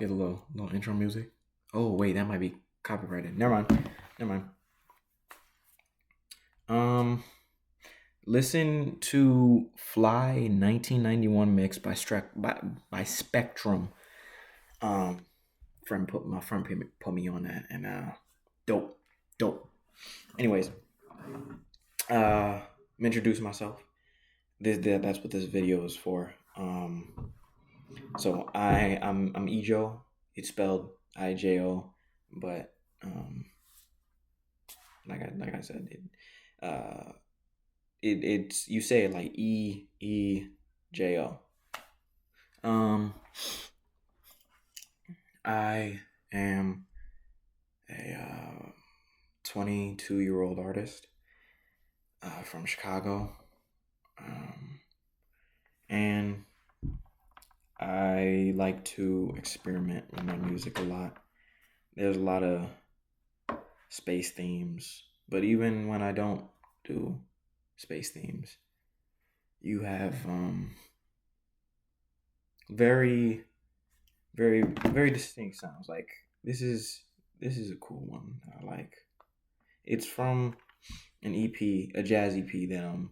Get a little intro music. Oh wait, that might be copyrighted. Never mind. Never mind. Um, Listen to Fly 1991 mix by Spectrum. Um, my friend put me on that, and dope, dope. Anyways, I'm introducing myself. That's what this video is for. So I'm Ejo. It's spelled IJO, but like I said, uh, it's you say it like EEJO. Um, I am a 22-year-old artist from Chicago, and I like to experiment with my music a lot. There's a lot of space themes, but even when I don't do space themes, you have very, very distinct sounds. Like this is a cool one. I like. It's from an EP, a jazz EP that I'm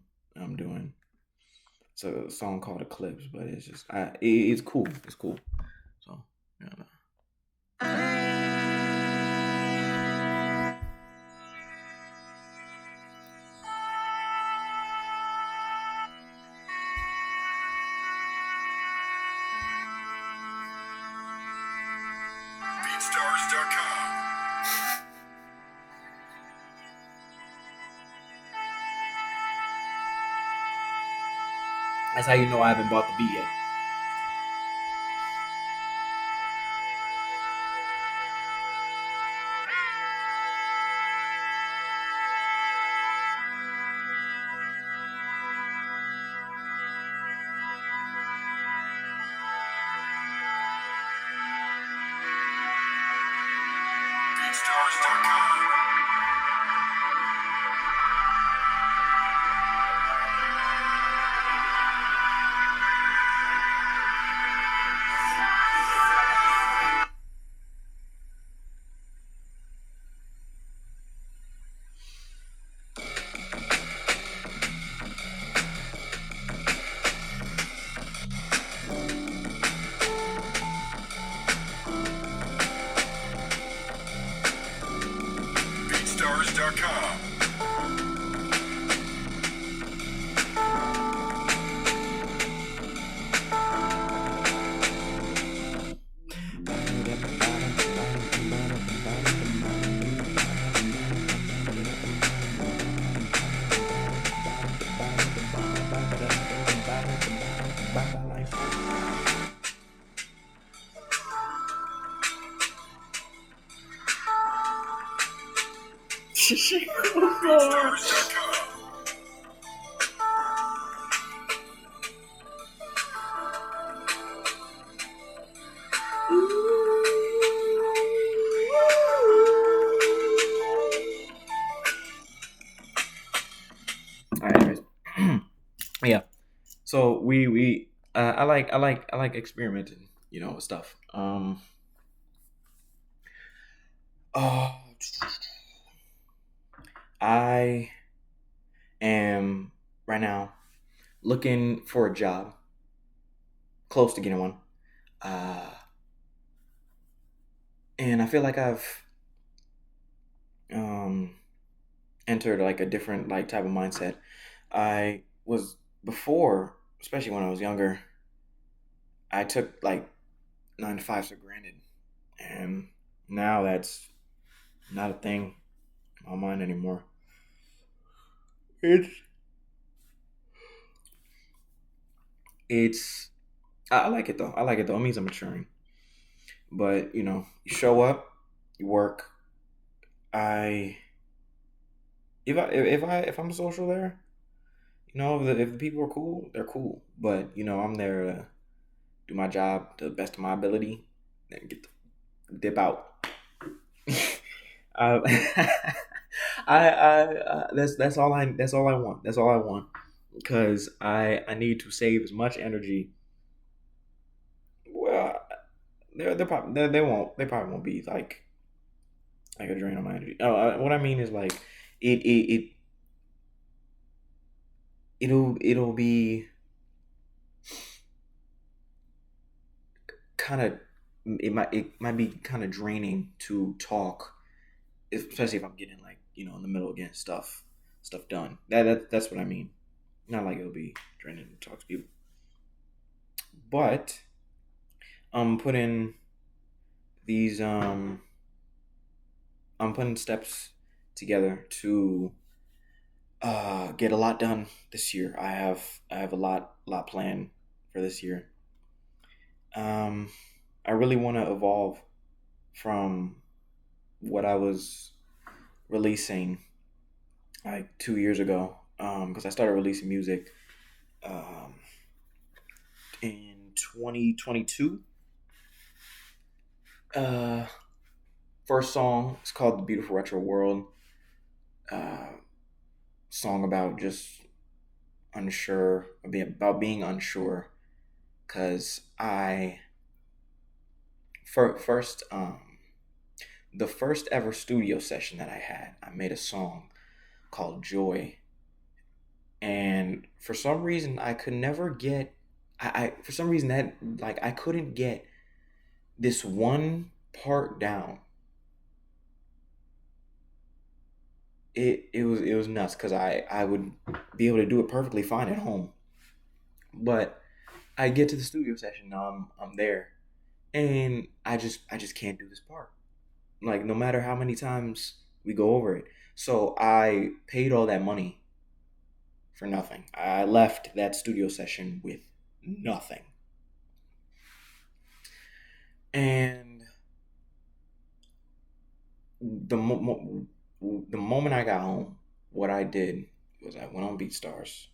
doing. It's a song called Eclipse, but it's just it's cool. It's cool. So yeah. BeatStars.com. That's how you know I haven't bought the beat yet. BeatStars.com. BeatStars.com. BeatStars.com. All right, anyways. Yeah. So we I like experimenting, with stuff. Uh, I am right now looking for a job, close to getting one. Uh, and I feel like I've um entered like a different like type of mindset. I was before, especially when I was younger, I took like 9 to 5s for granted, and now that's not a thing in my mind anymore. It's it's I like it though. I like it though. It means I'm maturing. But you show up, you work. I if I'm social there, if the people are cool, they're cool. But I'm there to do my job to the best of my ability, and get the dip out. uh, that's all I want. That's all I want because I need to save as much energy. Well, they probably won't be like a drain on my energy. Oh, what I mean is like it it'll be kind of it might be kind of draining to talk, especially if I'm getting like in the middle of getting stuff done. That's what I mean. Not like it'll be draining to talk to people, but I'm putting these I'm putting steps together to get a lot done this year. I have a lot planned for this year. Um, I really want to evolve from what I was releasing like 2 years ago. Because I started releasing music um, in 2022. Uh, First song is called "The Beautiful Retro World." Uh, Song about just about being unsure. Cause first the first ever studio session that I had, I made a song called Joy, and for some reason I could never get, I for some reason that like I couldn't get this one part down. It was nuts because I would be able to do it perfectly fine at home, but I get to the studio session now I'm there, and I just can't do this part. Like no matter how many times we go over it. So I paid all that money for nothing. I left that studio session with nothing. And the the moment I got home, what I did was I went on BeatStars,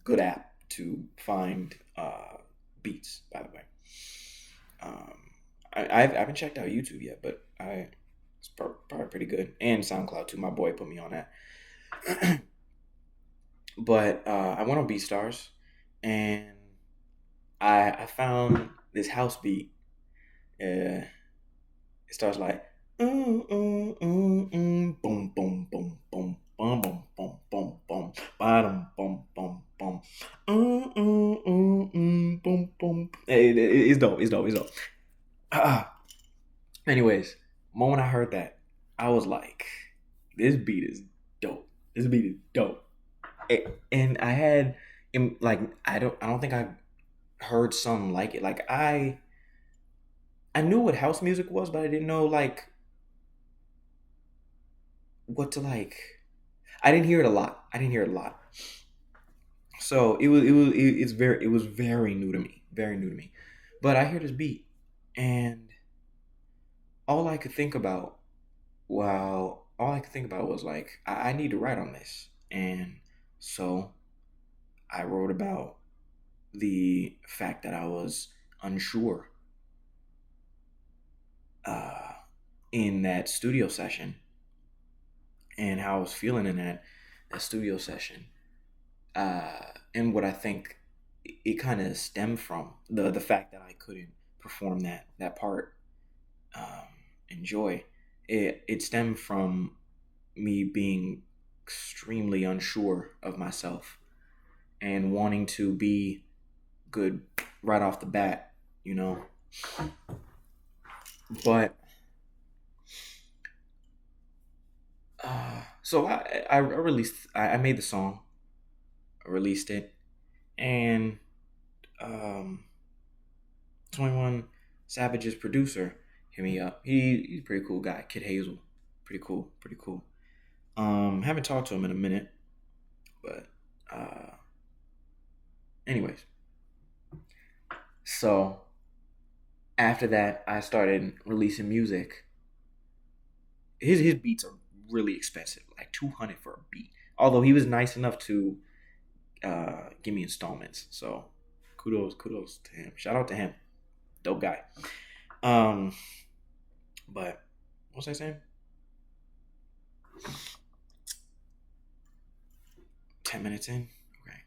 good app to find beats, by the way. Um, I haven't checked out YouTube yet, but it's probably pretty good, and SoundCloud too. My boy put me on that. But I went on BeatStars, and I found this house beat. It starts like boom boom boom boom boom boom boom boom boom bottom boom boom boom boom boom. It's dope. It's dope. It's dope. Ah, anyways, moment I heard that, I was like, "This beat is dope. This beat is dope." And I had, like, I don't think I heard something like it. Like I knew what house music was, but I didn't know like what to like. I didn't hear it a lot. I didn't hear it a lot. So it was very new to me, very new to me. But I hear this beat, and all I could think about, all I could think about was like I need to write on this, and so I wrote about the fact that I was unsure uh, in that studio session, and how I was feeling in that studio session, and what I think it kind of stemmed from the fact that I couldn't perform that part, um, in Joy. It stemmed from me being extremely unsure of myself and wanting to be good right off the bat, you know. But so I released, I made the song, I released it, and um, 21 Savage's producer hit me up. He's a pretty cool guy, Kid Hazel. Pretty cool, pretty cool. Haven't talked to him in a minute, but uh, anyways. So after that, I started releasing music. His beats are really expensive, like 200 for a beat. Although he was nice enough to give me installments, so kudos to him. Shout out to him, dope guy. Um, but what was I saying? 10 minutes in. Okay.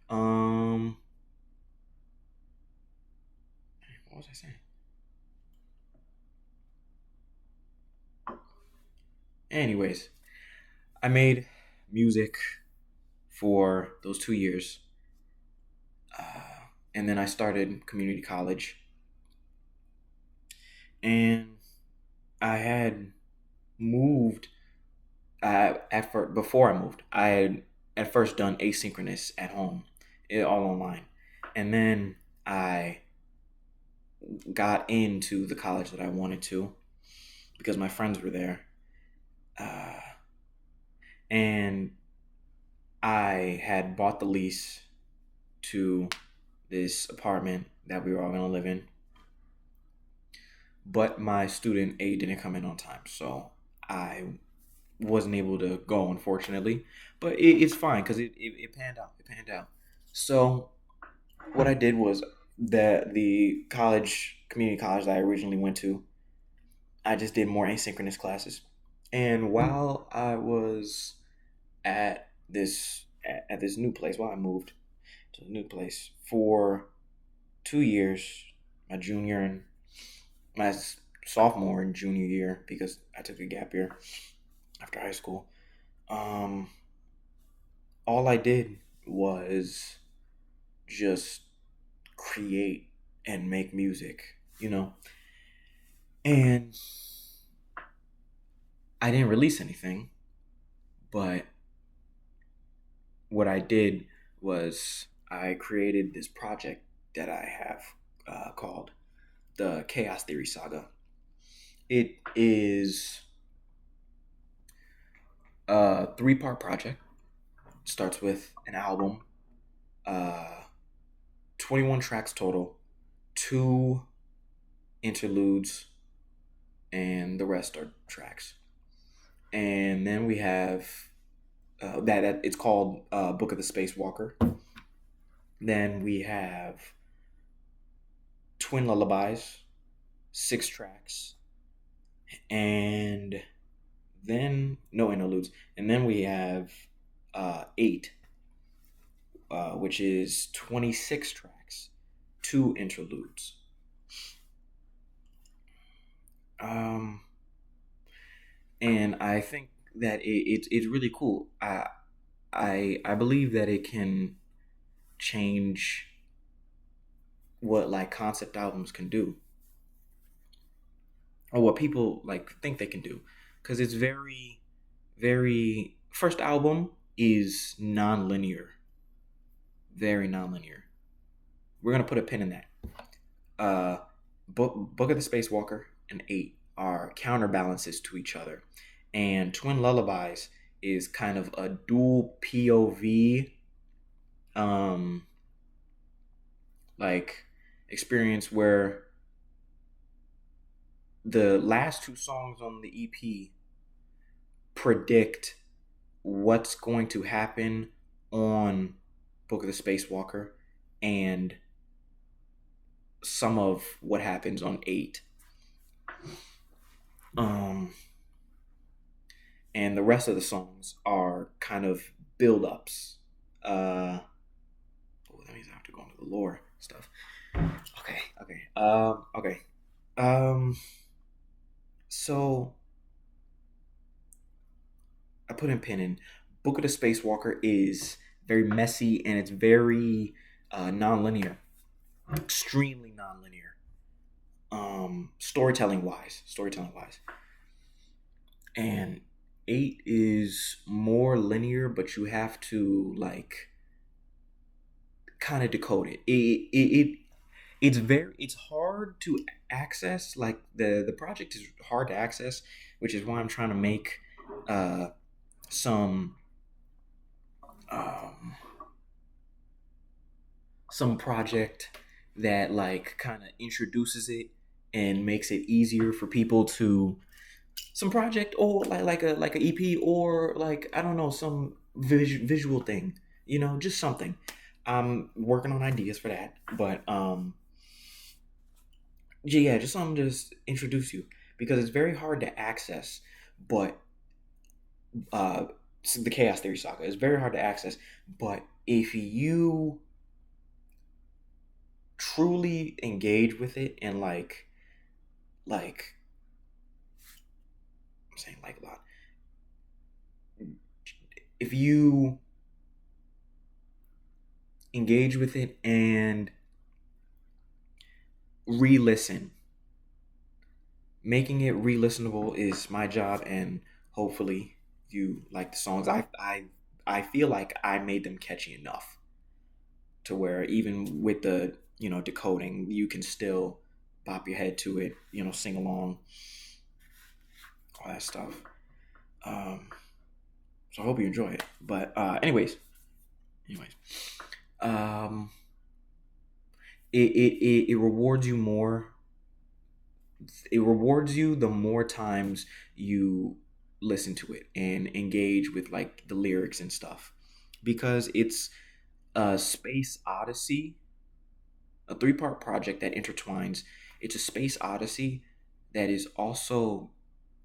What was I saying? Anyways, I made music for those 2 years, and then I started community college, and I had moved. At first, before I moved, I had at first done asynchronous at home, all online, and then I got into the college that I wanted to because my friends were there, uh, and I had bought the lease to this apartment that we were all gonna live in, but my student aid didn't come in on time, so I wasn't able to go, unfortunately. But it's fine because it panned out. It panned out. So what I did was that the college, community college that I originally went to, I just did more asynchronous classes. And while I was at this new place, while I moved to a new place for 2 years, my junior and my sophomore and junior year, because I took a gap year after high school. Um, all I did was just create and make music, you know. And I didn't release anything, but what I did was I created this project that I have called the Chaos Theory Saga. It is a three-part project. It starts with an album, uh, 21 tracks total, two interludes, and the rest are tracks. And then we have that it's called Book of the Spacewalker. Then we have Twin Lullabies, 6 tracks, and then no interludes. And then we have eight, which is 26 tracks, two interludes. Um, and I think that it's really cool. I believe that it can change what like concept albums can do, or what people like think they can do, because it's very first album is non-linear, very non-linear. We're gonna put a pin in that. uh Book of the Spacewalker and 8 are counterbalances to each other, and Twin Lullabies is kind of a dual POV um like experience where the last two songs on the EP predict what's going to happen on Book of the Spacewalker and some of what happens on 8. Um, and the rest of the songs are kind of build ups. Oh, that means I have to go into the lore stuff. Okay. Um, so I put in pin in. Book of the Spacewalker is very messy and it's very non-linear, extremely non-linear. Storytelling wise, and 8 is more linear, but you have to like kind of decode it. It's hard to access. Like the project is hard to access, which is why I'm trying to make uh, some um, some project that like kind of introduces it and makes it easier for people to some project, or like a EP, or like I don't know, some visual thing, just something. I'm working on ideas for that, but yeah, just something to just introduce you, because it's very hard to access. But uh the Chaos Theory Saga is very hard to access, but if you truly engage with it and like I'm saying like a lot, if you engage with it and re-listen, making it re-listenable is my job, and hopefully you like the songs. I feel like I made them catchy enough to where even with the decoding, you can still bop your head to it, sing along, all that stuff. Um, so I hope you enjoy it. But anyways, um, it rewards you more. It rewards you the more times you listen to it and engage with like the lyrics and stuff, because it's a space odyssey, a three-part project that intertwines. It's a space odyssey that is also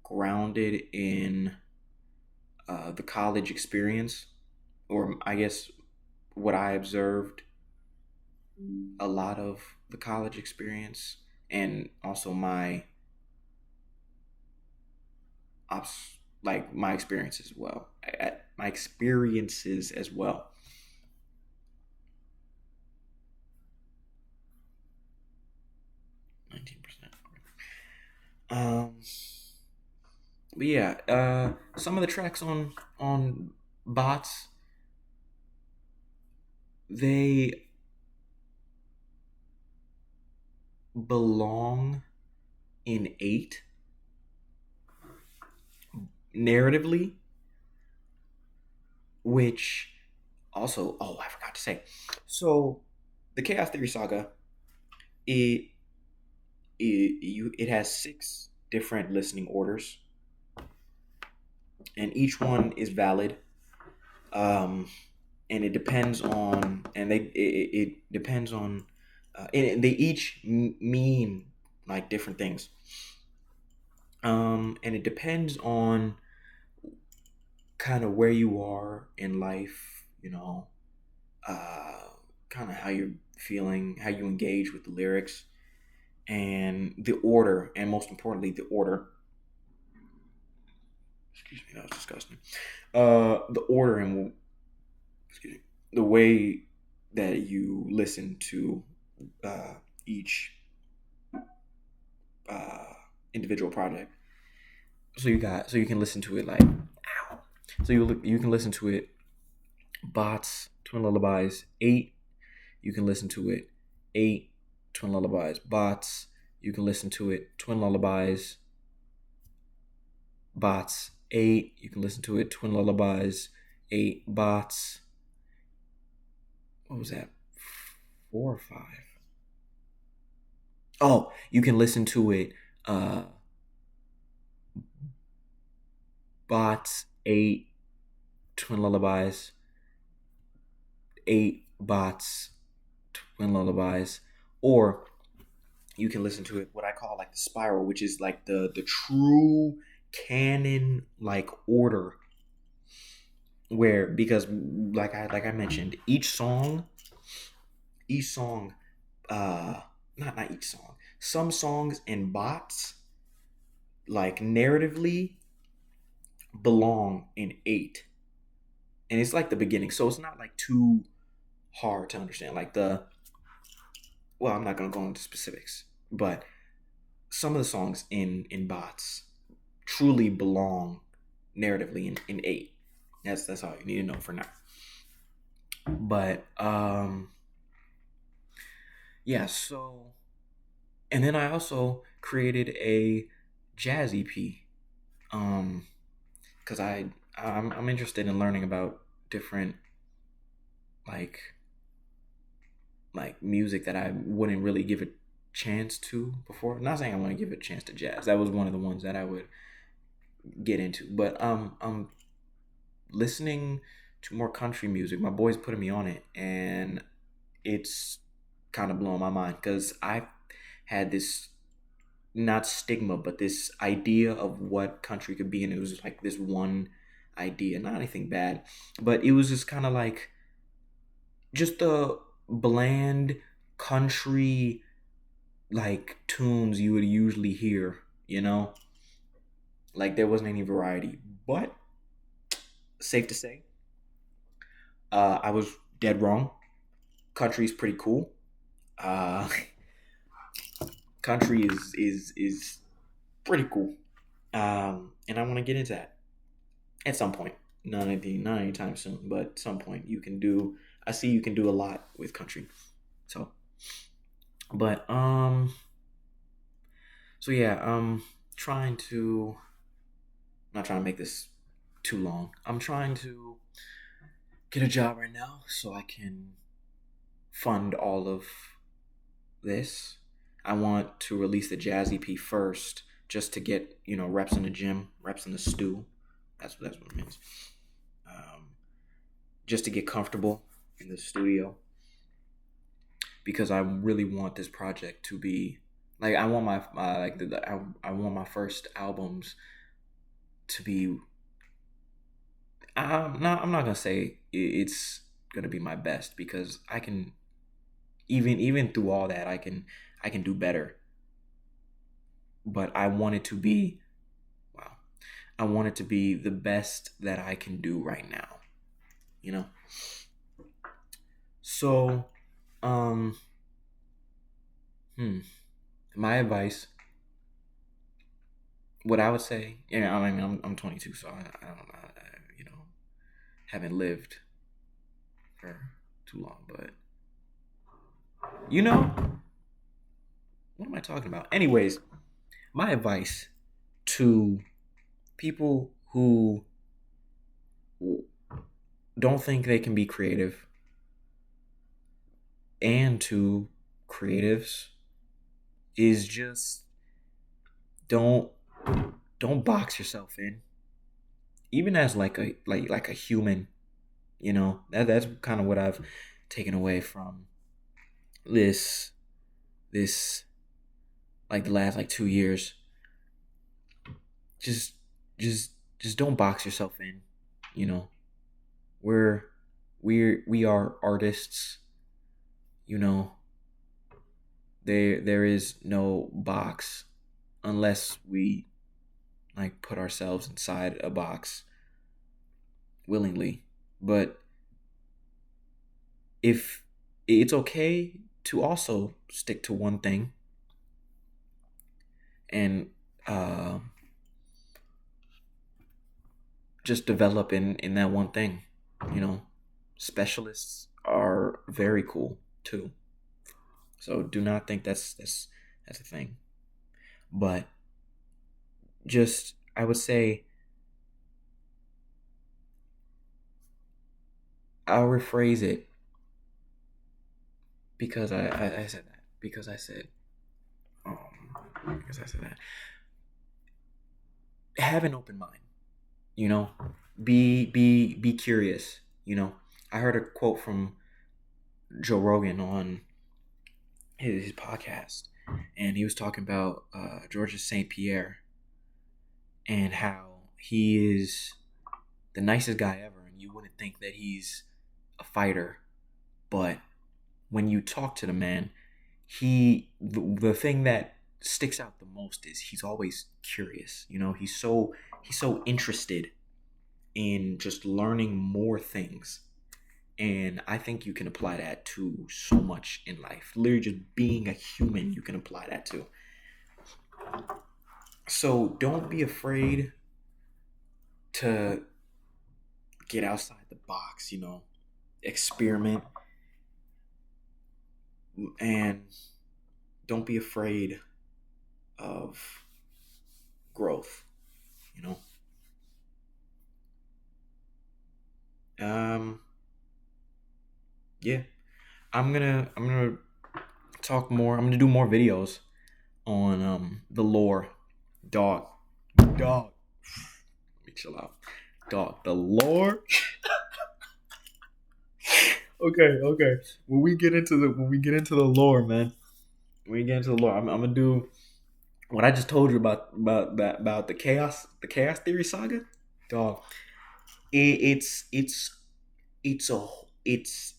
grounded in the college experience, or I guess what I observed a lot of the college experience, and also my experiences as well. My experiences as well. 19%. Um, but yeah, some of the tracks on bots, they belong in eight narratively, which also, oh, I forgot to say. So the Chaos Theory Saga, it it has six different listening orders, and each one is valid. Um, and it depends on, and it depends on, and they each mean like different things. And it depends on kind of where you are in life, uh, kind of how you're feeling, how you engage with the lyrics, and the order, and most importantly, the order. Excuse me, that was disgusting. The order and excuse me, the way that you listen to uh, each uh, individual project. So you can listen to it like, ow. So you can listen to it bots, twin lullabies, eight. You can listen to it eight, twin lullabies, bots. You can listen to it twin lullabies, bots, eight. You can listen to it twin lullabies, eight, bots. What was that? Four or five? Oh, you can listen to it bots, eight, twin lullabies, eight, bots, twin lullabies, or you can listen to it what I call like the spiral, which is like the true canon like order, where, because like I mentioned, each song not each song, some songs and bots like narratively belong in eight, and it's like the beginning, so it's not like too hard to understand, like the well, I'm not going to go into specifics, but some of the songs in bots truly belong narratively in eight. That's all you need to know for now. But yeah, so, and then I also created a jazz EP, because I'm interested in learning about different like music that I wouldn't really give a chance to before. Not saying I want to give a chance to jazz. That was one of the ones that I would get into. But I'm listening to more country music. My boy's putting me on it, and it's kind of blowing my mind, because I had this, not stigma, but this idea of what country could be, and it was just like this one idea, not anything bad, but it was just kind of like just the bland country like tunes you would usually hear, like there wasn't any variety. But safe to say, I was dead wrong. Country's pretty cool. Uh, country is pretty cool. And I want to get into that at some point. Not anytime soon, but at some point you can do. I see you can do a lot with country. So, but so yeah, trying to not trying to make this too long. I'm trying to get a job right now so I can fund all of this. I want to release the Jazz EP first, just to get reps in the gym, reps in the stew. That's what it means. Um, just to get comfortable in the studio, because I really want this project to be like I want my like I want my first albums to be. I'm not gonna say it's gonna be my best, because I can even through all that I can do better. But I want it to be wow. I want it to be the best that I can do right now. You know. So, um, hmm. My advice, what I would say, I mean, I'm 22, so I don't know, haven't lived for too long, but you know, what am I talking about? Anyways, my advice to people who don't think they can be creative, and to creatives, is just don't don't box yourself in, even as like a human. That's kind of what I've taken away from this like the last like 2 years. Just just just don't box yourself in. you know we're we are artists. you know there is no box, unless we like put ourselves inside a box willingly. But if it's okay to also stick to one thing, and uh, just develop in that one thing. You know, specialists are very cool too. So do not think that's a thing. But just I would say I'll rephrase it, because I said that because I said because I said that. Have an open mind. You know, be curious. I heard a quote from Joe Rogan on his podcast, and he was talking about Georges St. Pierre, and how he is the nicest guy ever, and you wouldn't think that he's a fighter, but when you talk to the man, the thing that sticks out the most is he's always curious. He's so interested in just learning more things. And I think you can apply that to so much in life. Literally, just being a human, you can apply that to. So don't be afraid to get outside the box, experiment, and don't be afraid of growth, you know. Um, yeah, I'm gonna talk more. I'm gonna do more videos on the lore, dog, dog. Let me chill out, dog. The lore. Okay. When we get into the lore, man. When we get into the lore, I'm gonna do what I just told you about the chaos theory saga, dog. It's it's a it's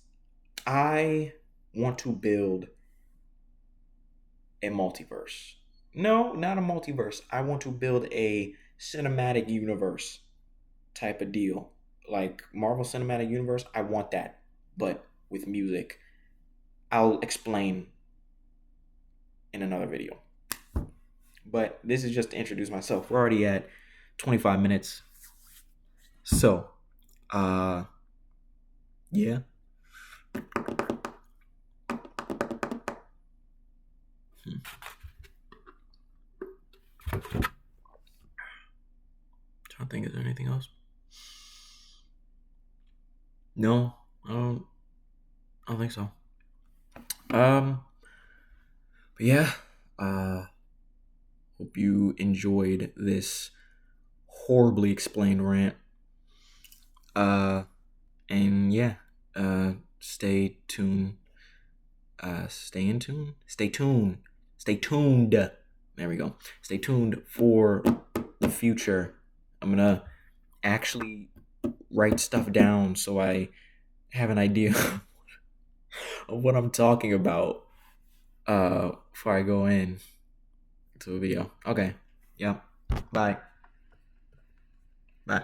I want to build a multiverse. No, not a multiverse. I want to build a cinematic universe type of deal. like Marvel Cinematic Universe, I want that, but with music. I'll explain in another video. But this is just to introduce myself. We're already at 25 minutes. So, uh, yeah. Trying to think, is there anything else? No, I don't think so. Um, but yeah, uh, hope you enjoyed this horribly explained rant. Uh, and yeah, stay tuned. Stay in tune. Stay tuned. Stay tuned. There we go. Stay tuned for the future. I'm gonna actually write stuff down so I have an idea of what I'm talking about before I go in to a video. Okay. Yep. Bye. Bye.